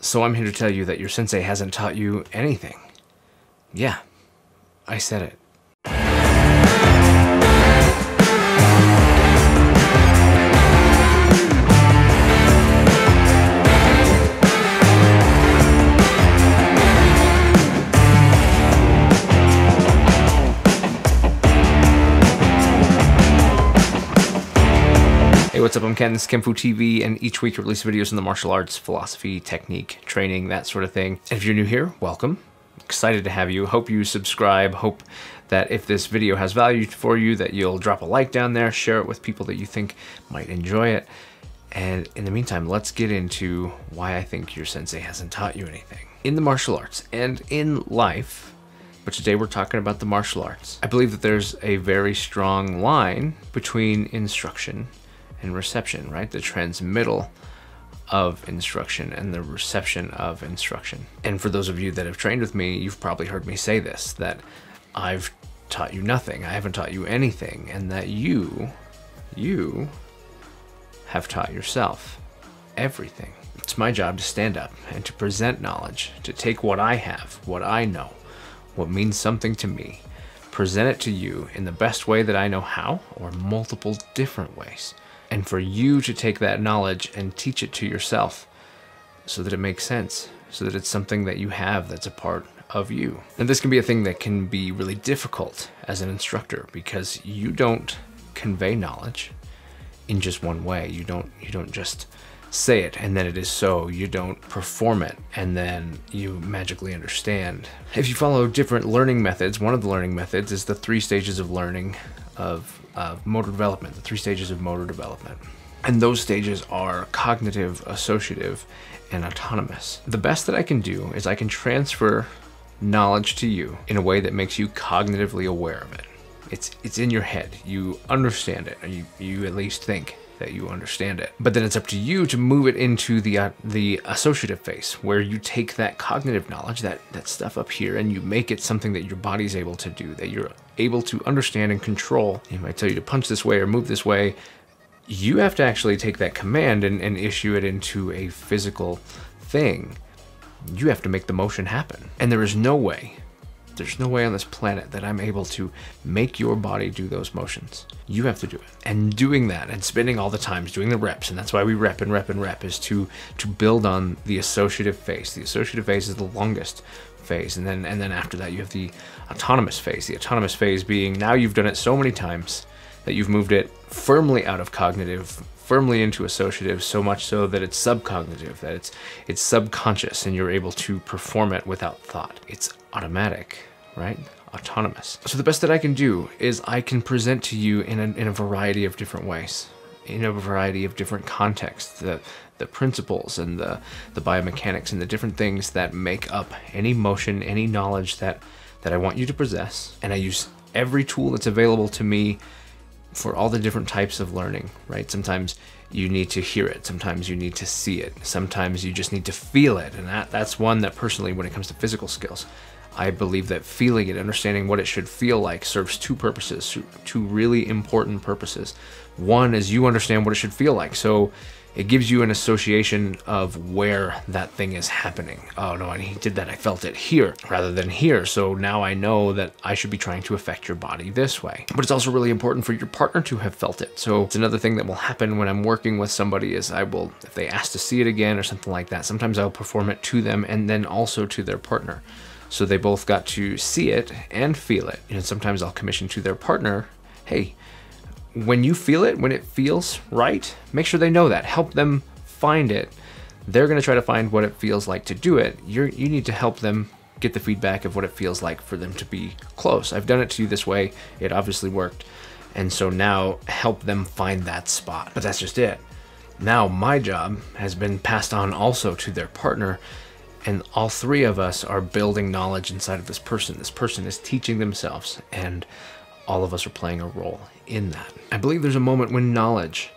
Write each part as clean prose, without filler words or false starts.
So I'm here to tell you that your sensei hasn't taught you anything. Yeah, I said it. Hey, what's up? I'm Ken, this is kenfuTV, and each week I release videos in the martial arts, philosophy, technique, training, that sort of thing. And if you're new here, welcome. Excited to have you. Hope you subscribe. Hope that if this video has value for you, that you'll drop a like down there, share it with people that you think might enjoy it. And in the meantime, let's get into why I think your sensei hasn't taught you anything. In the martial arts and in life, but today we're talking about the martial arts, I believe that there's a very strong line between instruction and reception, right? The transmittal of instruction and the reception of instruction. And for those of you that have trained with me, you've probably heard me say this, that I've taught you nothing, I haven't taught you anything, and that you have taught yourself everything. It's my job to stand up and to present knowledge, to take what I have, what I know, what means something to me, present it to you in the best way that I know how, or multiple different ways. And for you to take that knowledge and teach it to yourself so that it makes sense, so that it's something that you have that's a part of you. And this can be a thing that can be really difficult as an instructor because you don't convey knowledge in just one way. You don't just say it and then it is so. You don't perform it and then you magically understand. If you follow different learning methods, one of the learning methods is the 3 stages of learning of motor development, the 3 stages of motor development. And those stages are cognitive, associative, and autonomous. The best that I can do is I can transfer knowledge to you in a way that makes you cognitively aware of it. It's in your head. You understand it, or you at least think that you understand it. But then it's up to you to move it into the associative phase, where you take that cognitive knowledge, that stuff up here, and you make it something that your body's able to do, that you're able to understand and control. He might tell you to punch this way or move this way. You have to actually take that command and issue it into a physical thing. You have to make the motion happen. And there's no way on this planet that I'm able to make your body do those motions. You have to do it. And doing that and spending all the times doing the reps, and that's why we rep and rep and rep, is to build on the associative phase. The associative phase is the longest phase, and then after that you have the autonomous phase. The autonomous phase being, now you've done it so many times that you've moved it firmly out of cognitive, firmly into associative, so much so that it's subcognitive, that it's subconscious, and you're able to perform it without thought. It's automatic, right? Autonomous. So the best that I can do is I can present to you in a variety of different ways, in a variety of different contexts, the principles and the biomechanics and the different things that make up any motion, any knowledge that I want you to possess. And I use every tool that's available to me for all the different types of learning, right? Sometimes you need to hear it, sometimes you need to see it, sometimes you just need to feel it. And that's one that personally, when it comes to physical skills, I believe that feeling it, understanding what it should feel like, serves 2 purposes, 2 really important purposes. One is you understand what it should feel like, so it gives you an association of where that thing is happening. Oh no, he did that, I felt it here rather than here, so now I know that I should be trying to affect your body this way. But it's also really important for your partner to have felt it. So it's another thing that will happen when I'm working with somebody is I will, if they ask to see it again or something like that, sometimes I'll perform it to them and then also to their partner. So they both got to see it and feel it. And sometimes I'll commission to their partner, hey, when you feel it, when it feels right, make sure they know that. Help them find it. They're gonna try to find what it feels like to do it. You need to help them get the feedback of what it feels like for them to be close. I've done it to you this way. It obviously worked. And so now help them find that spot. But that's just it. Now my job has been passed on also to their partner, and all 3 of us are building knowledge inside of this person. This person is teaching themselves, and all of us are playing a role in that. I believe there's a moment when knowledge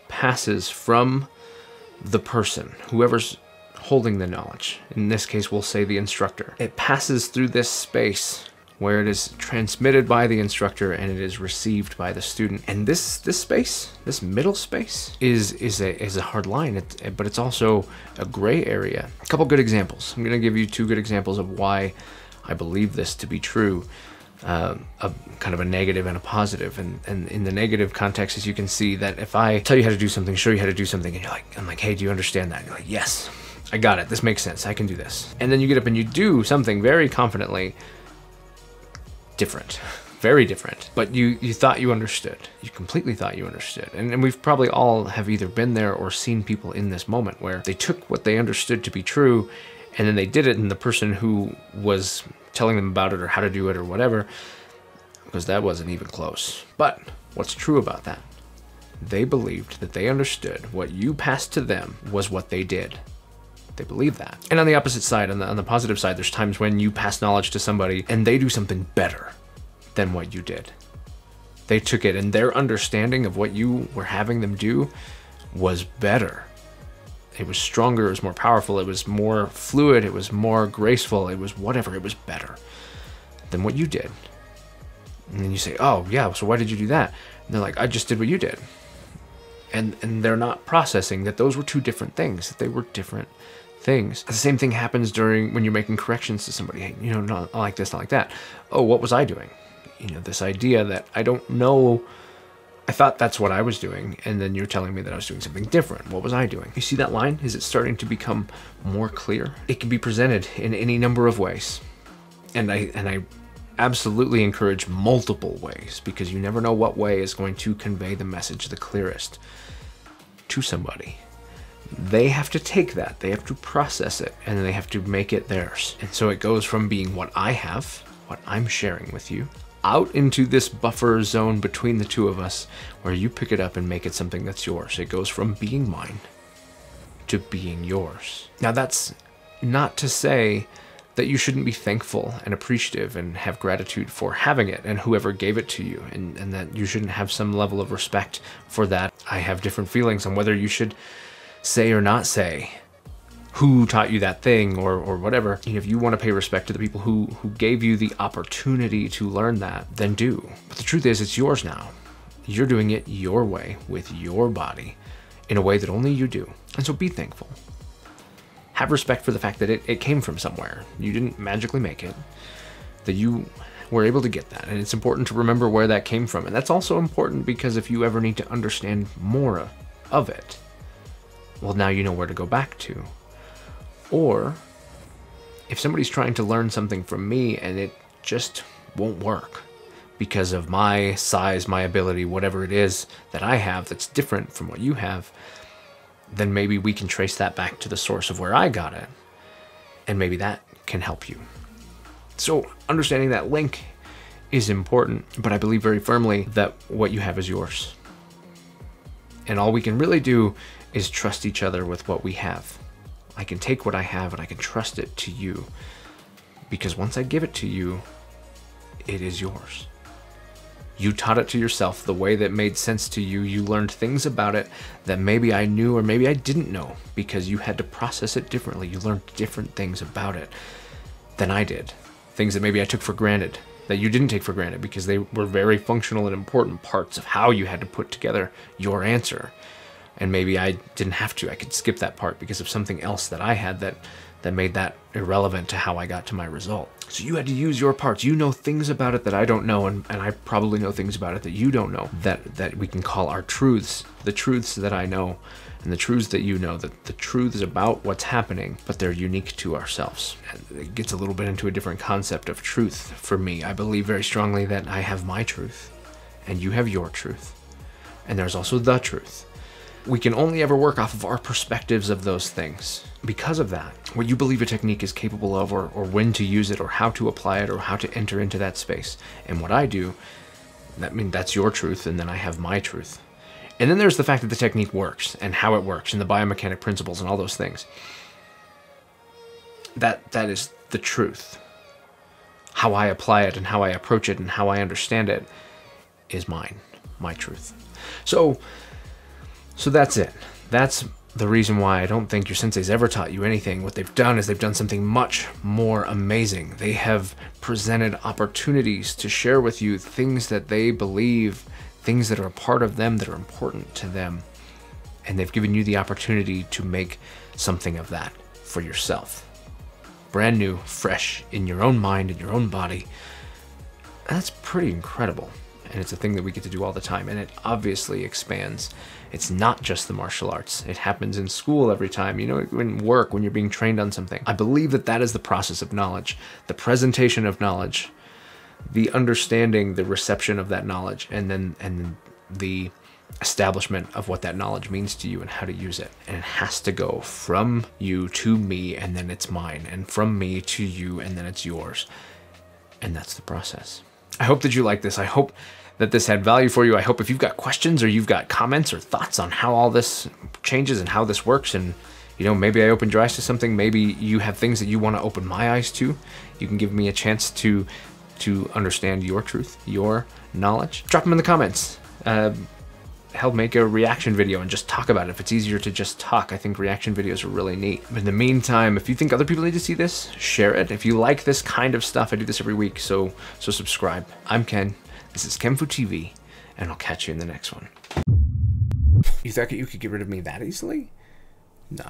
passes from the person, whoever's holding the knowledge. In this case, we'll say the instructor. It passes through this space where it is transmitted by the instructor and it is received by the student. And this space, this middle space, is a hard line, but it's also a gray area. A couple good examples. I'm going to give you 2 good examples of why I believe this to be true. A kind of a negative and a positive, and in the negative context, as you can see, that if I tell you how to do something, show you how to do something, and I'm like, hey, do you understand that? And you're like, yes, I got it. This makes sense. I can do this. And then you get up and you do something very confidently different, very different, but you thought you understood. You completely thought you understood. And we've probably all have either been there or seen people in this moment where they took what they understood to be true, and then they did it, and the person who was telling them about it or how to do it or whatever, because that wasn't even close. But what's true about that? They believed that they understood what you passed to them was what they did. They believe that. And on the opposite side, on the positive side, there's times when you pass knowledge to somebody and they do something better than what you did. They took it, and their understanding of what you were having them do was better. It was stronger, it was more powerful, it was more fluid, it was more graceful, it was whatever, it was better than what you did. And then you say, oh yeah, so why did you do that? And they're like, I just did what you did. And they're not processing that those were 2 different things, that they were different things. The same thing happens when you're making corrections to somebody. Hey, not like this, not like that. Oh, what was I doing? This idea that I don't know, I thought that's what I was doing, and then you're telling me that I was doing something different. What was I doing? You see that line? Is it starting to become more clear? It can be presented in any number of ways. And I absolutely encourage multiple ways, because you never know what way is going to convey the message the clearest to somebody. They have to take that, they have to process it, and then they have to make it theirs. And so it goes from being what I have, what I'm sharing with you, out into this buffer zone between the 2 of us, where you pick it up and make it something that's yours. It goes from being mine to being yours. Now, that's not to say that you shouldn't be thankful and appreciative and have gratitude for having it and whoever gave it to you, and that you shouldn't have some level of respect for that. I have different feelings on whether you should say or not say who taught you that thing or whatever. If you want to pay respect to the people who gave you the opportunity to learn that, then do. But the truth is, it's yours now. You're doing it your way, with your body, in a way that only you do. And so be thankful. Have respect for the fact that it came from somewhere. You didn't magically make it, that you were able to get that. And it's important to remember where that came from. And that's also important because if you ever need to understand more of it, well, now you know where to go back to. Or if somebody's trying to learn something from me and it just won't work because of my size, my ability, whatever it is that I have that's different from what you have, then maybe we can trace that back to the source of where I got it, and maybe that can help you. So understanding that link is important, but I believe very firmly that what you have is yours. And all we can really do is trust each other with what we have. I can take what I have and I can trust it to you, because once I give it to you, it is yours. You taught it to yourself the way that made sense to you. You learned things about it that maybe I knew or maybe I didn't know because you had to process it differently. You learned different things about it than I did. Things that maybe I took for granted that you didn't take for granted because they were very functional and important parts of how you had to put together your answer. And maybe I didn't have to. I could skip that part because of something else that I had that made that irrelevant to how I got to my result. So you had to use your parts. You know things about it that I don't know, and I probably know things about it that you don't know, that we can call our truths. The truths that I know and the truths that you know, that the truths about what's happening, but they're unique to ourselves. And it gets a little bit into a different concept of truth for me. I believe very strongly that I have my truth and you have your truth. And there's also the truth. We can only ever work off of our perspectives of those things. Because of that, what you believe a technique is capable of, or when to use it, or how to apply it, or how to enter into that space. And what I do, that's your truth, and then I have my truth. And then there's the fact that the technique works, and how it works, and the biomechanic principles, and all those things. That is the truth. How I apply it, and how I approach it, and how I understand it is mine, my truth. So that's it. That's the reason why I don't think your sensei's ever taught you anything. What they've done is they've done something much more amazing. They have presented opportunities to share with you things that they believe, things that are a part of them, that are important to them. And they've given you the opportunity to make something of that for yourself. Brand new, fresh, in your own mind, in your own body. That's pretty incredible. And it's a thing that we get to do all the time. And it obviously expands. It's not just the martial arts. It happens in school every time, you know, in work, when you're being trained on something. I believe that that is the process of knowledge, the presentation of knowledge, the understanding, the reception of that knowledge, and then the establishment of what that knowledge means to you and how to use it. And it has to go from you to me, and then it's mine, and from me to you, and then it's yours. And that's the process. I hope that you like this. I hope that this had value for you. I hope if you've got questions or you've got comments or thoughts on how all this changes and how this works, and you know, maybe I opened your eyes to something, maybe you have things that you want to open my eyes to, you can give me a chance to understand your truth, your knowledge. Drop them in the comments. Help make a reaction video and just talk about it. If it's easier to just talk, I think reaction videos are really neat. But in the meantime, if you think other people need to see this, share it. If you like this kind of stuff, I do this every week, so subscribe. I'm Ken. This is Kenfu TV, and I'll catch you in the next one. You thought you could get rid of me that easily? No,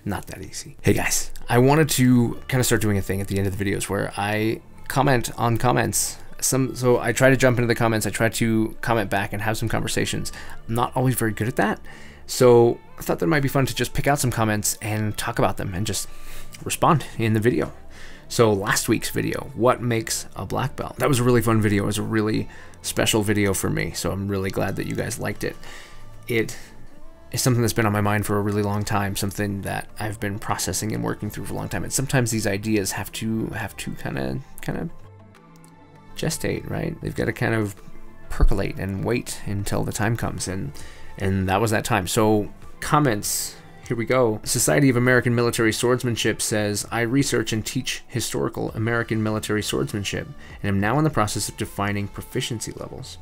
not that easy. Hey guys, I wanted to kind of start doing a thing at the end of the videos where I comment on comments. So I try to jump into the comments, I try to comment back and have some conversations. I'm not always very good at that, so I thought that it might be fun to just pick out some comments and talk about them and just respond in the video. So last week's video, what makes a black belt? That was a really fun video. It was a really special video for me, so I'm really glad that you guys liked it. It is something that's been on my mind for a really long time, something that I've been processing and working through for a long time. And sometimes these ideas have to kind of gestate, right? They've got to kind of percolate and wait until the time comes, and that was that time. So comments, here we go. Society of American Military Swordsmanship says, I research and teach historical American military swordsmanship and am now in the process of defining proficiency levels.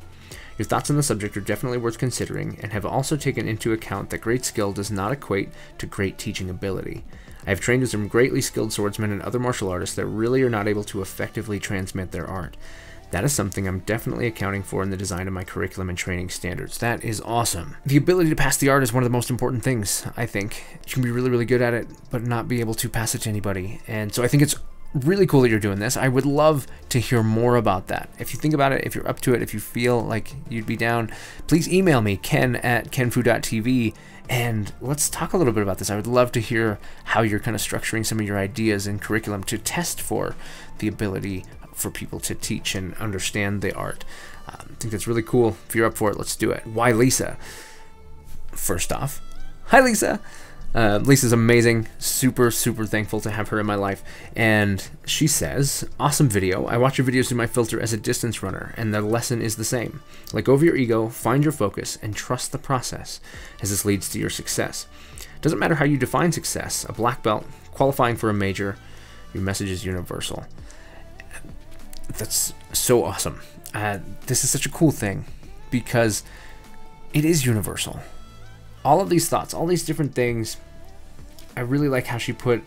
Your thoughts on the subject are definitely worth considering and have also taken into account that great skill does not equate to great teaching ability. I have trained with some greatly skilled swordsmen and other martial artists that really are not able to effectively transmit their art. That is something I'm definitely accounting for in the design of my curriculum and training standards. That is awesome. The ability to pass the art is one of the most important things, I think. You can be really, really good at it, but not be able to pass it to anybody. And so I think it's really cool that you're doing this. I would love to hear more about that. If you think about it, if you're up to it, if you feel like you'd be down, please email me, ken@kenfu.tv, and let's talk a little bit about this. I would love to hear how you're kind of structuring some of your ideas in curriculum to test for the ability for people to teach and understand the art. I think that's really cool. If you're up for it, let's do it. Why Lisa? First off, hi Lisa. Lisa's amazing. Super thankful to have her in my life. And she says, awesome video. I watch your videos through my filter as a distance runner, and the lesson is the same. Let go of your ego, find your focus, and trust the process, as this leads to your success. Doesn't matter how you define success, a black belt, qualifying for a major, your message is universal. That's so awesome. This is such a cool thing because it is universal. All of these thoughts, all these different things, I really like how she put,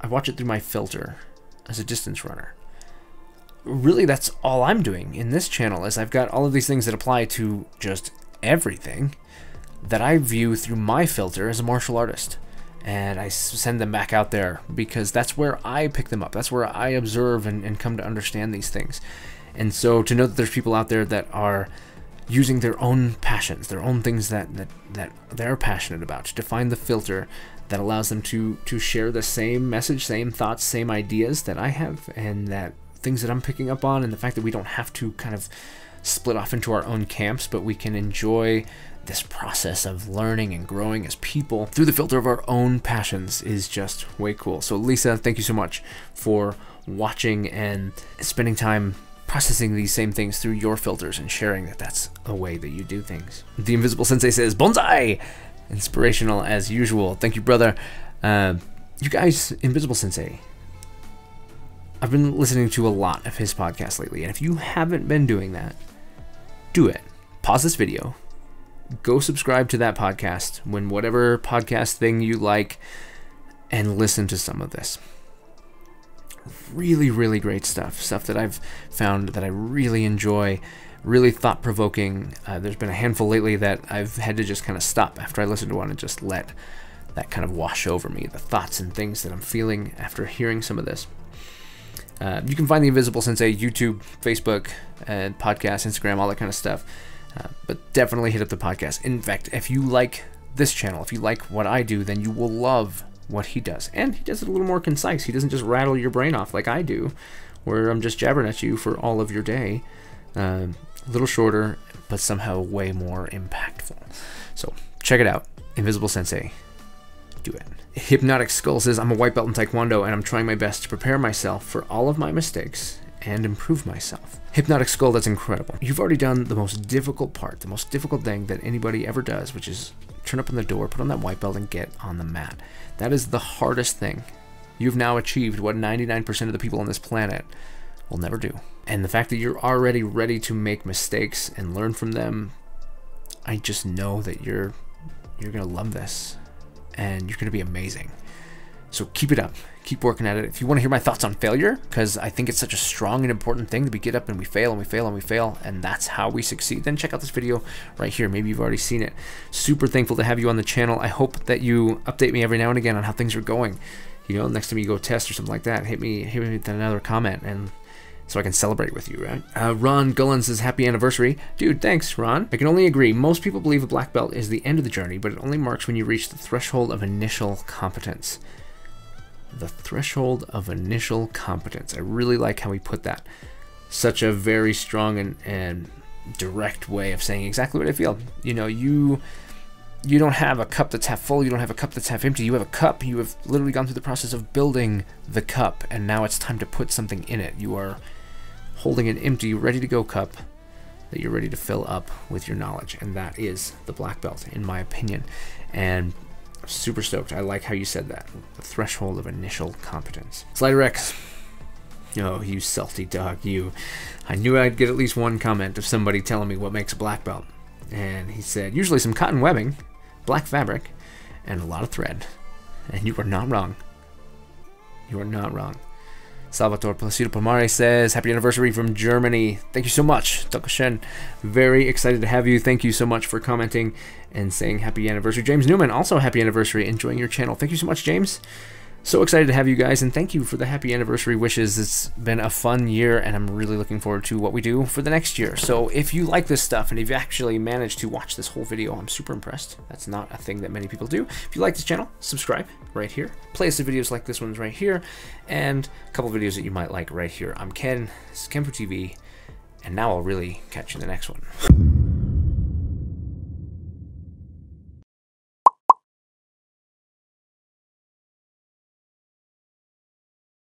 I watch it through my filter as a distance runner. Really, that's all I'm doing in this channel is I've got all of these things that apply to just everything that I view through my filter as a martial artist. And I send them back out there because that's where I pick them up. That's where I observe and come to understand these things. And so to know that there's people out there that are using their own passions, their own things that they're passionate about, to find the filter that allows them to share the same message, same thoughts, same ideas that I have, and that things that I'm picking up on, and the fact that we don't have to kind of split off into our own camps, but we can enjoy this process of learning and growing as people through the filter of our own passions is just way cool. So Lisa, thank you so much for watching and spending time processing these same things through your filters and sharing that that's a way that you do things. The Invisible Sensei says, bonsai! Inspirational as usual. Thank you, brother. You guys, Invisible Sensei, I've been listening to a lot of his podcasts lately, and if you haven't been doing that, do it. Pause this video, go subscribe to that podcast, when whatever podcast thing you like, and listen to some of this. Really, really great stuff that I've found that I really enjoy, really thought-provoking. There's been a handful lately that I've had to just kind of stop after I listen to one and just let that kind of wash over me, the thoughts and things that I'm feeling after hearing some of this. You can find the Invisible Sensei YouTube, Facebook, and podcast, Instagram, all that kind of stuff. But definitely hit up the podcast. In fact, if you like this channel, if you like what I do, then you will love what he does. And he does it a little more concise. He doesn't just rattle your brain off like I do, where I'm just jabbering at you for all of your day. A little shorter, but somehow way more impactful. So check it out. Invisible Sensei. Do it. Hypnotic Skull says, I'm a white belt in Taekwondo and I'm trying my best to prepare myself for all of my mistakes and improve myself. Hypnotic Skull, that's incredible. You've already done the most difficult part, the most difficult thing that anybody ever does, which is turn up on the door, put on that white belt, and get on the mat. That is the hardest thing. You've now achieved what 99% of the people on this planet will never do. And the fact that you're already ready to make mistakes and learn from them, I just know that you're gonna love this and you're gonna be amazing. So keep it up, keep working at it. If you want to hear my thoughts on failure, because I think it's such a strong and important thing that we get up and we fail and we fail and we fail, and that's how we succeed, then check out this video right here. Maybe you've already seen it. Super thankful to have you on the channel. I hope that you update me every now and again on how things are going. You know, next time you go test or something like that, hit me with another comment, and so I can celebrate with you, right? Ron Gullen says, happy anniversary. Dude, thanks, Ron. I can only agree. Most people believe a black belt is the end of the journey, but it only marks when you reach the threshold of initial competence. The threshold of initial competence. I really like how he put that. Such a very strong and direct way of saying exactly what I feel. You know, you don't have a cup that's half full, you don't have a cup that's half empty. You have a cup, you have literally gone through the process of building the cup, and now it's time to put something in it. You are holding an empty, ready to go cup that you're ready to fill up with your knowledge, and that is the black belt, in my opinion. And I'm super stoked. I like how you said that. The threshold of initial competence. Slider X. Oh, you salty dog, you. I knew I'd get at least one comment of somebody telling me what makes a black belt. And he said, usually some cotton webbing, black fabric, and a lot of thread. And you are not wrong. You are not wrong. Salvatore Placido Palmare says, happy anniversary from Germany. Thank you so much, Dankeschön. Very excited to have you. Thank you so much for commenting and saying happy anniversary. James Newman, also happy anniversary, enjoying your channel. Thank you so much, James. So excited to have you guys, and thank you for the happy anniversary wishes. It's been a fun year, and I'm really looking forward to what we do for the next year. So if you like this stuff, and if you actually managed to watch this whole video, I'm super impressed. That's not a thing that many people do. If you like this channel, subscribe right here. Playlist of videos like this one's right here, and a couple videos that you might like right here. I'm Ken, this is kenfuTV, and now I'll really catch you in the next one.